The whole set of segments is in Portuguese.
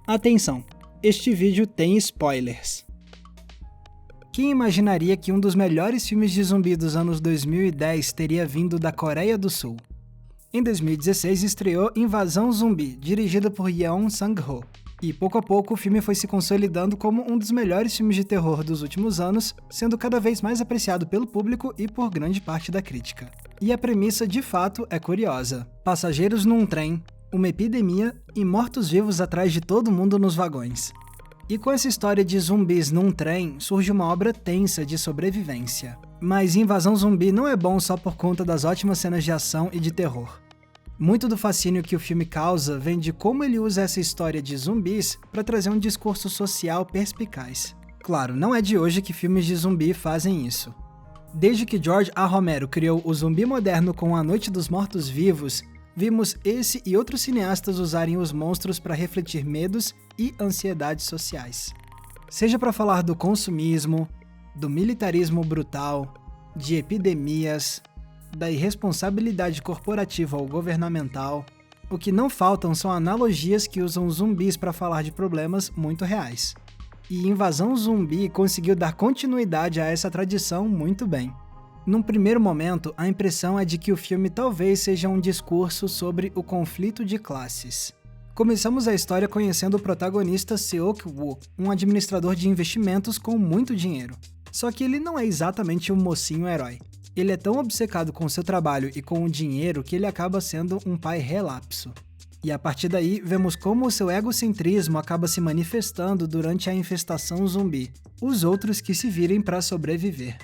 Atenção, este vídeo tem spoilers. Quem imaginaria que um dos melhores filmes de zumbi dos anos 2010 teria vindo da Coreia do Sul? Em 2016 estreou Invasão Zumbi, dirigido por Yeon Sang-ho, e pouco a pouco o filme foi se consolidando como um dos melhores filmes de terror dos últimos anos, sendo cada vez mais apreciado pelo público e por grande parte da crítica. E a premissa de fato é curiosa: passageiros num trem, uma epidemia e mortos-vivos atrás de todo mundo nos vagões. E com essa história de zumbis num trem, surge uma obra tensa de sobrevivência. Mas Invasão Zumbi não é bom só por conta das ótimas cenas de ação e de terror. Muito do fascínio que o filme causa vem de como ele usa essa história de zumbis para trazer um discurso social perspicaz. Claro, não é de hoje que filmes de zumbi fazem isso. Desde que George A. Romero criou o zumbi moderno com A Noite dos Mortos-Vivos, vimos esse e outros cineastas usarem os monstros para refletir medos e ansiedades sociais. Seja para falar do consumismo, do militarismo brutal, de epidemias, da irresponsabilidade corporativa ou governamental, o que não faltam são analogias que usam zumbis para falar de problemas muito reais. E Invasão Zumbi conseguiu dar continuidade a essa tradição muito bem. Num primeiro momento, a impressão é de que o filme talvez seja um discurso sobre o conflito de classes. Começamos a história conhecendo o protagonista Seok-woo, um administrador de investimentos com muito dinheiro. Só que ele não é exatamente um mocinho herói. Ele é tão obcecado com seu trabalho e com o dinheiro que ele acaba sendo um pai relapso. E a partir daí, vemos como o seu egocentrismo acaba se manifestando durante a infestação zumbi, os outros que se virem para sobreviver.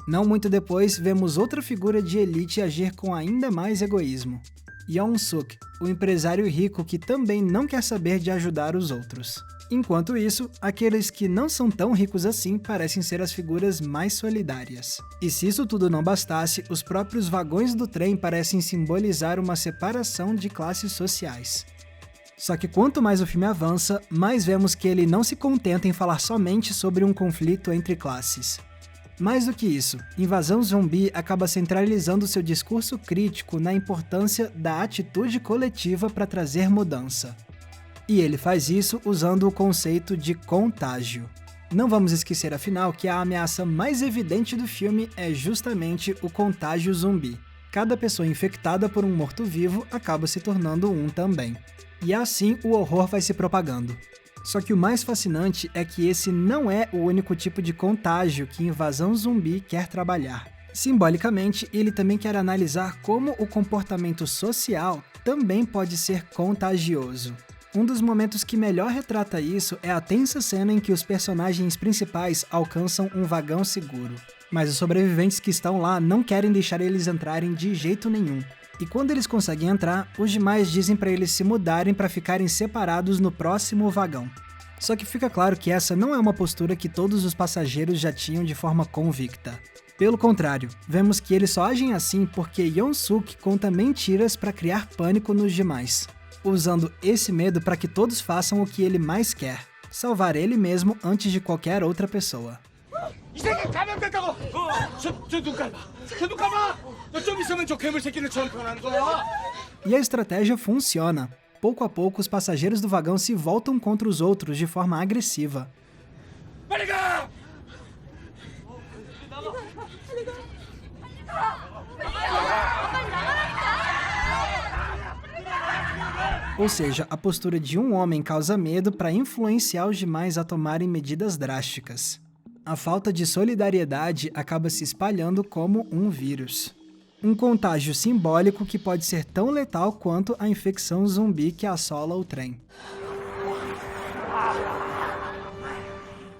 Não muito depois, vemos outra figura de elite agir com ainda mais egoísmo. Yeon-suk, o empresário rico que também não quer saber de ajudar os outros. Enquanto isso, aqueles que não são tão ricos assim parecem ser as figuras mais solidárias. E se isso tudo não bastasse, os próprios vagões do trem parecem simbolizar uma separação de classes sociais. Só que quanto mais o filme avança, mais vemos que ele não se contenta em falar somente sobre um conflito entre classes. Mais do que isso, Invasão Zumbi acaba centralizando seu discurso crítico na importância da atitude coletiva para trazer mudança. E ele faz isso usando o conceito de contágio. Não vamos esquecer, afinal, que a ameaça mais evidente do filme é justamente o contágio zumbi. Cada pessoa infectada por um morto-vivo acaba se tornando um também. E assim o horror vai se propagando. Só que o mais fascinante é que esse não é o único tipo de contágio que Invasão Zumbi quer trabalhar. Simbolicamente, ele também quer analisar como o comportamento social também pode ser contagioso. Um dos momentos que melhor retrata isso é a tensa cena em que os personagens principais alcançam um vagão seguro. Mas os sobreviventes que estão lá não querem deixar eles entrarem de jeito nenhum. E quando eles conseguem entrar, os demais dizem para eles se mudarem para ficarem separados no próximo vagão. Só que fica claro que essa não é uma postura que todos os passageiros já tinham de forma convicta. Pelo contrário, vemos que eles só agem assim porque Yeon-suk conta mentiras para criar pânico nos demais, usando esse medo para que todos façam o que ele mais quer: salvar ele mesmo antes de qualquer outra pessoa. E a estratégia funciona. Pouco a pouco, os passageiros do vagão se voltam contra os outros de forma agressiva. Ou seja, a postura de um homem causa medo para influenciar os demais a tomarem medidas drásticas. A falta de solidariedade acaba se espalhando como um vírus. Um contágio simbólico que pode ser tão letal quanto a infecção zumbi que assola o trem.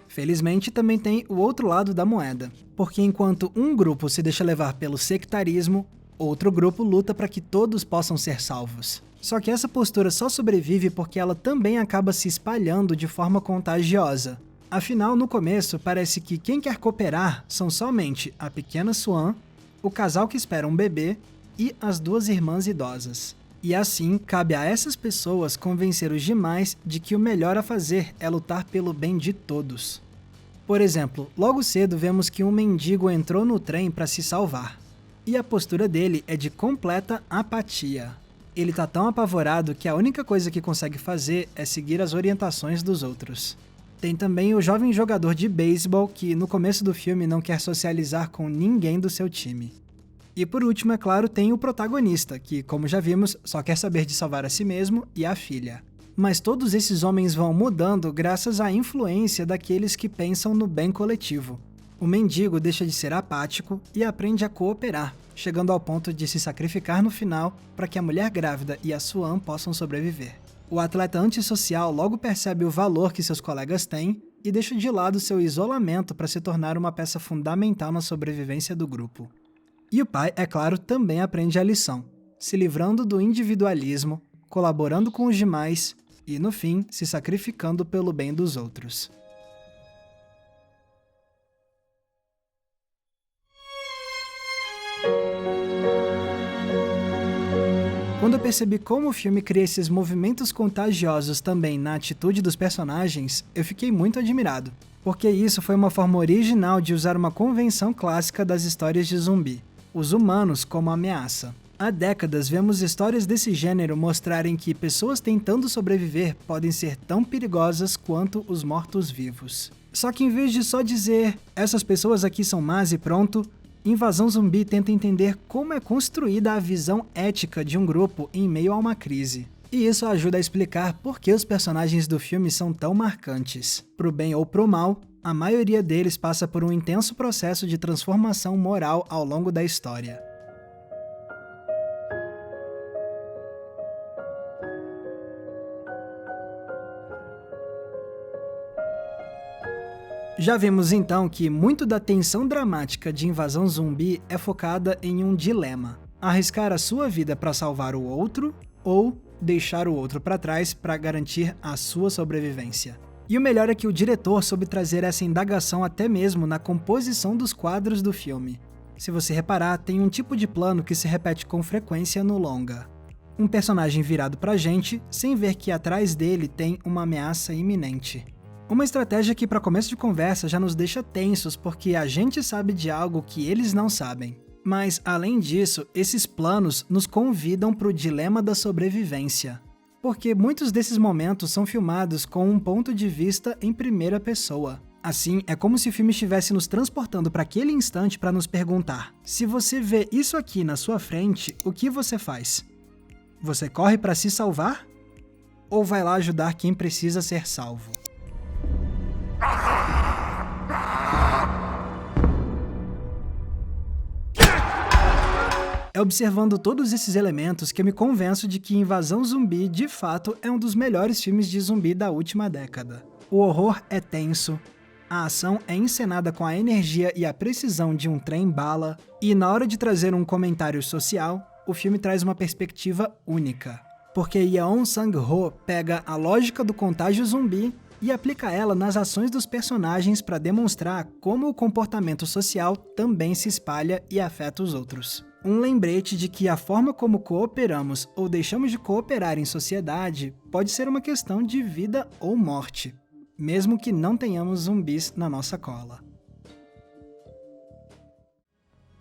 Felizmente, também tem o outro lado da moeda, porque enquanto um grupo se deixa levar pelo sectarismo, outro grupo luta para que todos possam ser salvos. Só que essa postura só sobrevive porque ela também acaba se espalhando de forma contagiosa. Afinal, no começo, parece que quem quer cooperar são somente a pequena Swan, o casal que espera um bebê e as duas irmãs idosas. E assim, cabe a essas pessoas convencer os demais de que o melhor a fazer é lutar pelo bem de todos. Por exemplo, logo cedo vemos que um mendigo entrou no trem para se salvar. E a postura dele é de completa apatia. Ele tá tão apavorado que a única coisa que consegue fazer é seguir as orientações dos outros. Tem também o jovem jogador de beisebol que no começo do filme não quer socializar com ninguém do seu time. E por último, é claro, tem o protagonista, que, como já vimos, só quer saber de salvar a si mesmo e a filha. Mas todos esses homens vão mudando graças à influência daqueles que pensam no bem coletivo. O mendigo deixa de ser apático e aprende a cooperar, chegando ao ponto de se sacrificar no final para que a mulher grávida e a Swan possam sobreviver. O atleta antissocial logo percebe o valor que seus colegas têm e deixa de lado seu isolamento para se tornar uma peça fundamental na sobrevivência do grupo. E o pai, é claro, também aprende a lição, se livrando do individualismo, colaborando com os demais e, no fim, se sacrificando pelo bem dos outros. Quando eu percebi como o filme cria esses movimentos contagiosos também na atitude dos personagens, eu fiquei muito admirado, porque isso foi uma forma original de usar uma convenção clássica das histórias de zumbi, os humanos como ameaça. Há décadas vemos histórias desse gênero mostrarem que pessoas tentando sobreviver podem ser tão perigosas quanto os mortos-vivos. Só que em vez de só dizer, essas pessoas aqui são más e pronto, Invasão Zumbi tenta entender como é construída a visão ética de um grupo em meio a uma crise. E isso ajuda a explicar por que os personagens do filme são tão marcantes. Pro bem ou pro mal, a maioria deles passa por um intenso processo de transformação moral ao longo da história. Já vimos então que muito da tensão dramática de Invasão Zumbi é focada em um dilema: arriscar a sua vida para salvar o outro ou deixar o outro para trás para garantir a sua sobrevivência. E o melhor é que o diretor soube trazer essa indagação até mesmo na composição dos quadros do filme. Se você reparar, tem um tipo de plano que se repete com frequência no longa. Um personagem virado pra gente, sem ver que atrás dele tem uma ameaça iminente. Uma estratégia que, para começo de conversa, já nos deixa tensos porque a gente sabe de algo que eles não sabem. Mas, além disso, esses planos nos convidam para o dilema da sobrevivência. Porque muitos desses momentos são filmados com um ponto de vista em primeira pessoa. Assim, é como se o filme estivesse nos transportando para aquele instante para nos perguntar: se você vê isso aqui na sua frente, o que você faz? Você corre para se salvar? Ou vai lá ajudar quem precisa ser salvo? É observando todos esses elementos que eu me convenço de que Invasão Zumbi, de fato, é um dos melhores filmes de zumbi da última década. O horror é tenso, a ação é encenada com a energia e a precisão de um trem-bala, e na hora de trazer um comentário social, o filme traz uma perspectiva única. Porque Yeon Sang-ho pega a lógica do contágio zumbi e aplica ela nas ações dos personagens para demonstrar como o comportamento social também se espalha e afeta os outros. Um lembrete de que a forma como cooperamos ou deixamos de cooperar em sociedade pode ser uma questão de vida ou morte, mesmo que não tenhamos zumbis na nossa cola.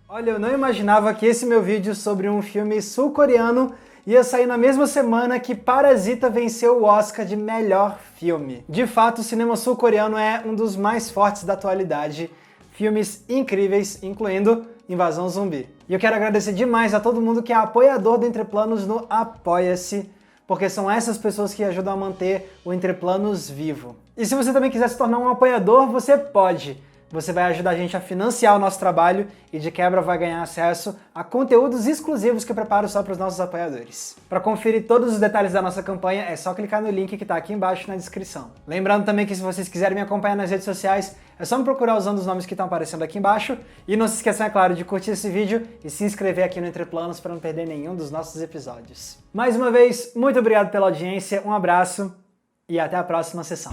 Olha, eu não imaginava que esse meu vídeo sobre um filme sul-coreano ia sair na mesma semana que Parasita venceu o Oscar de melhor filme. De fato, o cinema sul-coreano é um dos mais fortes da atualidade. Filmes incríveis, incluindo Invasão Zumbi. E eu quero agradecer demais a todo mundo que é apoiador do Entre Planos no Apoia-se, porque são essas pessoas que ajudam a manter o Entre Planos vivo. E se você também quiser se tornar um apoiador, você pode. Você vai ajudar a gente a financiar o nosso trabalho e de quebra vai ganhar acesso a conteúdos exclusivos que eu preparo só para os nossos apoiadores. Para conferir todos os detalhes da nossa campanha, é só clicar no link que está aqui embaixo na descrição. Lembrando também que se vocês quiserem me acompanhar nas redes sociais, é só me procurar usando os nomes que estão aparecendo aqui embaixo. E não se esqueçam, é claro, de curtir esse vídeo e se inscrever aqui no Entre Planos para não perder nenhum dos nossos episódios. Mais uma vez, muito obrigado pela audiência, um abraço e até a próxima sessão.